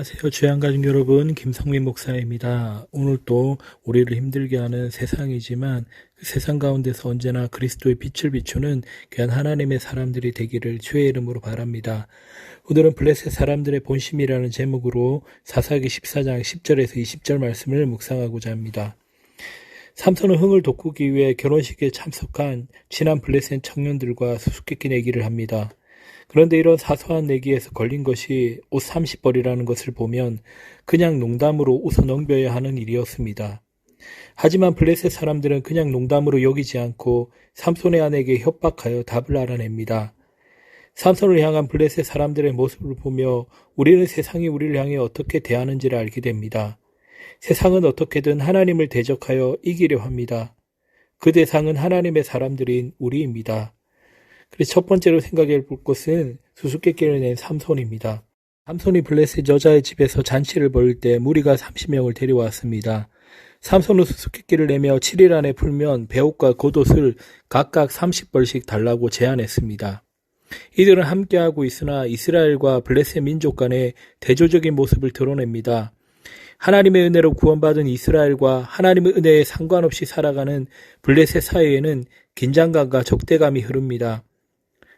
안녕하세요. 주양가족 여러분, 김성민 목사입니다. 오늘 또 우리를 힘들게 하는 세상이지만 그 세상 가운데서 언제나 그리스도의 빛을 비추는 귀한 하나님의 사람들이 되기를 주의 이름으로 바랍니다. 오늘은 블레셋 사람들의 본심이라는 제목으로 사사기 14장 10절에서 20절 말씀을 묵상하고자 합니다. 삼손은 흥을 돋구기 위해 결혼식에 참석한 친한 블레셋 청년들과 수수께끼 내기를 합니다. 그런데 이런 사소한 내기에서 걸린 것이 옷 30벌이라는 것을 보면 그냥 농담으로 웃어 넘겨야 하는 일이었습니다. 하지만 블레셋 사람들은 그냥 농담으로 여기지 않고 삼손의 아내에게 협박하여 답을 알아냅니다. 삼손을 향한 블레셋 사람들의 모습을 보며 우리는 세상이 우리를 향해 어떻게 대하는지를 알게 됩니다. 세상은 어떻게든 하나님을 대적하여 이기려 합니다. 그 대상은 하나님의 사람들인 우리입니다. 그래서 첫 번째로 생각해 볼 것은 수수께끼를 낸 삼손입니다. 삼손이 블레셋 여자의 집에서 잔치를 벌일 때 무리가 30명을 데려왔습니다. 삼손은 수수께끼를 내며 7일 안에 풀면 배옷과 겉옷을 각각 30벌씩 달라고 제안했습니다. 이들은 함께하고 있으나 이스라엘과 블레셋 민족 간의 대조적인 모습을 드러냅니다. 하나님의 은혜로 구원받은 이스라엘과 하나님의 은혜에 상관없이 살아가는 블레셋 사이에는 긴장감과 적대감이 흐릅니다.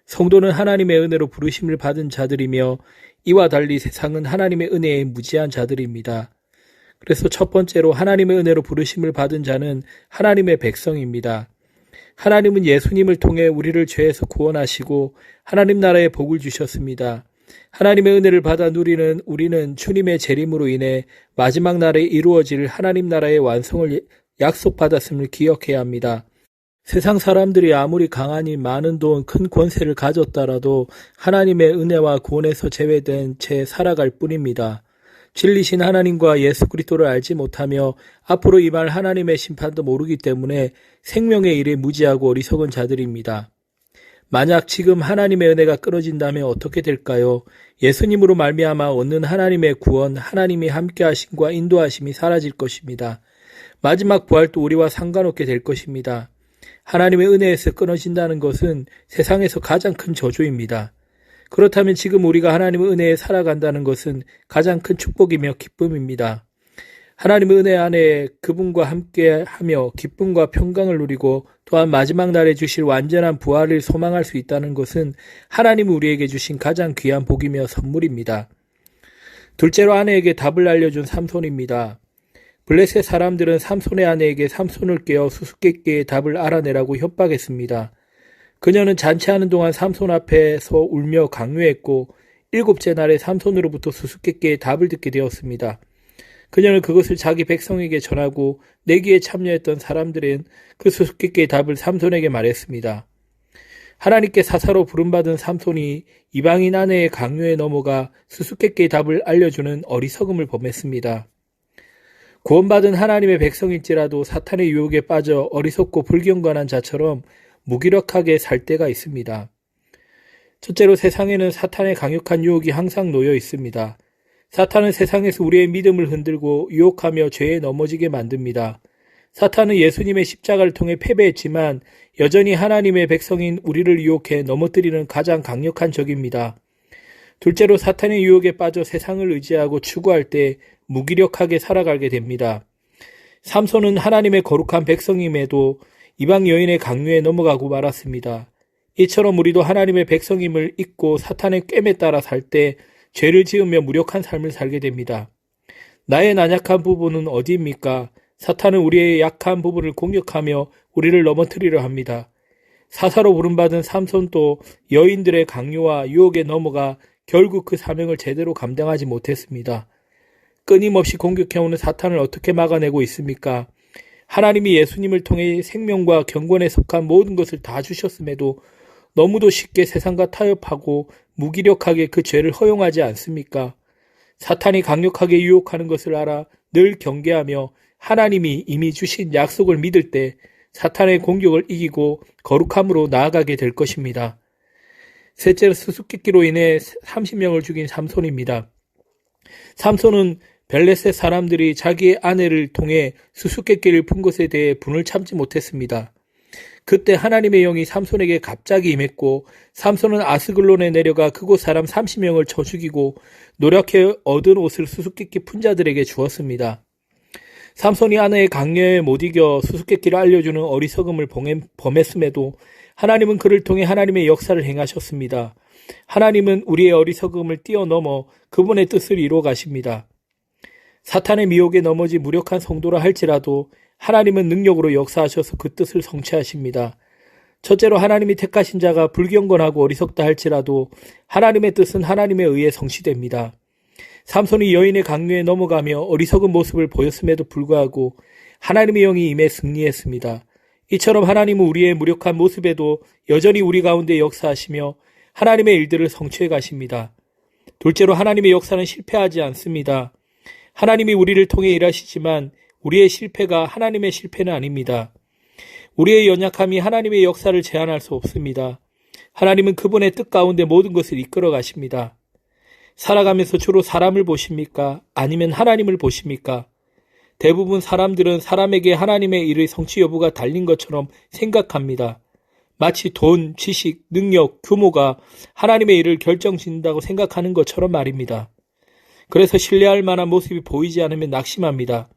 성도는 하나님의 은혜로 부르심을 받은 자들이며 이와 달리 세상은 하나님의 은혜에 무지한 자들입니다. 그래서 첫 번째로 하나님의 은혜로 부르심을 받은 자는 하나님의 백성입니다. 하나님은 예수님을 통해 우리를 죄에서 구원하시고 하나님 나라의 복을 주셨습니다. 하나님의 은혜를 받아 누리는 우리는 주님의 재림으로 인해 마지막 날에 이루어질 하나님 나라의 완성을 약속받았음을 기억해야 합니다. 세상 사람들이 아무리 강하니 많은 돈, 큰 권세를 가졌더라도 하나님의 은혜와 구원에서 제외된 채 살아갈 뿐입니다. 진리신 하나님과 예수 그리스도를 알지 못하며 앞으로 임할 하나님의 심판도 모르기 때문에 생명의 일에 무지하고 어리석은 자들입니다. 만약 지금 하나님의 은혜가 끊어진다면 어떻게 될까요? 예수님으로 말미암아 얻는 하나님의 구원, 하나님이 함께하심과 인도하심이 사라질 것입니다. 마지막 부활도 우리와 상관없게 될 것입니다. 하나님의 은혜에서 끊어진다는 것은 세상에서 가장 큰 저주입니다. 그렇다면 지금 우리가 하나님의 은혜에 살아간다는 것은 가장 큰 축복이며 기쁨입니다. 하나님의 은혜 안에 그분과 함께하며 기쁨과 평강을 누리고 또한 마지막 날에 주실 완전한 부활을 소망할 수 있다는 것은 하나님이 우리에게 주신 가장 귀한 복이며 선물입니다. 둘째로 아내에게 답을 알려준 삼손입니다. 블레셋 사람들은 삼손의 아내에게 삼손을 깨어 수수께끼의 답을 알아내라고 협박했습니다. 그녀는 잔치하는 동안 삼손 앞에서 울며 강요했고 7째 날에 삼손으로부터 수수께끼의 답을 듣게 되었습니다. 그녀는 그것을 자기 백성에게 전하고 내기에 참여했던 사람들은 그 수수께끼의 답을 삼손에게 말했습니다. 하나님께 사사로 부름받은 삼손이 이방인 아내의 강요에 넘어가 수수께끼의 답을 알려주는 어리석음을 범했습니다. 구원받은 하나님의 백성일지라도 사탄의 유혹에 빠져 어리석고 불경건한 자처럼 무기력하게 살 때가 있습니다. 첫째로 세상에는 사탄의 강력한 유혹이 항상 놓여 있습니다. 사탄은 세상에서 우리의 믿음을 흔들고 유혹하며 죄에 넘어지게 만듭니다. 사탄은 예수님의 십자가를 통해 패배했지만 여전히 하나님의 백성인 우리를 유혹해 넘어뜨리는 가장 강력한 적입니다. 둘째로 사탄의 유혹에 빠져 세상을 의지하고 추구할 때 무기력하게 살아가게 됩니다. 삼손은 하나님의 거룩한 백성임에도 이방 여인의 강요에 넘어가고 말았습니다. 이처럼 우리도 하나님의 백성임을 잊고 사탄의 꿰매 따라 살 때 죄를 지으며 무력한 삶을 살게 됩니다. 나의 나약한 부분은 어디입니까? 사탄은 우리의 약한 부분을 공격하며 우리를 넘어뜨리려 합니다. 사사로 부름받은 삼손도 여인들의 강요와 유혹에 넘어가 결국 그 사명을 제대로 감당하지 못했습니다. 끊임없이 공격해오는 사탄을 어떻게 막아내고 있습니까? 하나님이 예수님을 통해 생명과 경건에 속한 모든 것을 다 주셨음에도 너무도 쉽게 세상과 타협하고 무기력하게 그 죄를 허용하지 않습니까? 사탄이 강력하게 유혹하는 것을 알아 늘 경계하며 하나님이 이미 주신 약속을 믿을 때 사탄의 공격을 이기고 거룩함으로 나아가게 될 것입니다. 셋째로 수수께끼로 인해 30명을 죽인 삼손입니다. 삼손은 블레셋 사람들이 자기의 아내를 통해 수수께끼를 푼 것에 대해 분을 참지 못했습니다. 그때 하나님의 영이 삼손에게 갑자기 임했고 삼손은 아스글론에 내려가 그곳 사람 30명을 쳐 죽이고 노력해 얻은 옷을 수수께끼 품자들에게 주었습니다. 삼손이 아내의 강요에 못 이겨 수수께끼를 알려주는 어리석음을 범했음에도 하나님은 그를 통해 하나님의 역사를 행하셨습니다. 하나님은 우리의 어리석음을 뛰어넘어 그분의 뜻을 이루어 가십니다. 사탄의 미혹에 넘어지 무력한 성도라 할지라도 하나님은 능력으로 역사하셔서 그 뜻을 성취하십니다. 첫째로 하나님이 택하신 자가 불경건하고 어리석다 할지라도 하나님의 뜻은 하나님에 의해 성취됩니다. 삼손이 여인의 강요에 넘어가며 어리석은 모습을 보였음에도 불구하고 하나님의 영이 임해 승리했습니다. 이처럼 하나님은 우리의 무력한 모습에도 여전히 우리 가운데 역사하시며 하나님의 일들을 성취해 가십니다. 둘째로 하나님의 역사는 실패하지 않습니다. 하나님이 우리를 통해 일하시지만 우리의 실패가 하나님의 실패는 아닙니다. 우리의 연약함이 하나님의 역사를 제한할 수 없습니다. 하나님은 그분의 뜻 가운데 모든 것을 이끌어 가십니다. 살아가면서 주로 사람을 보십니까? 아니면 하나님을 보십니까? 대부분 사람들은 사람에게 하나님의 일의 성취 여부가 달린 것처럼 생각합니다. 마치 돈, 지식, 능력, 규모가 하나님의 일을 결정짓는다고 생각하는 것처럼 말입니다. 그래서 신뢰할 만한 모습이 보이지 않으면 낙심합니다.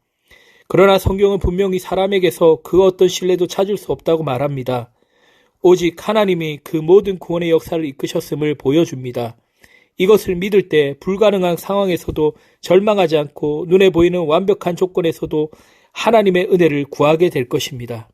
그러나 성경은 분명히 사람에게서 그 어떤 신뢰도 찾을 수 없다고 말합니다. 오직 하나님이 그 모든 구원의 역사를 이끄셨음을 보여줍니다. 이것을 믿을 때 불가능한 상황에서도 절망하지 않고 눈에 보이는 완벽한 조건에서도 하나님의 은혜를 구하게 될 것입니다.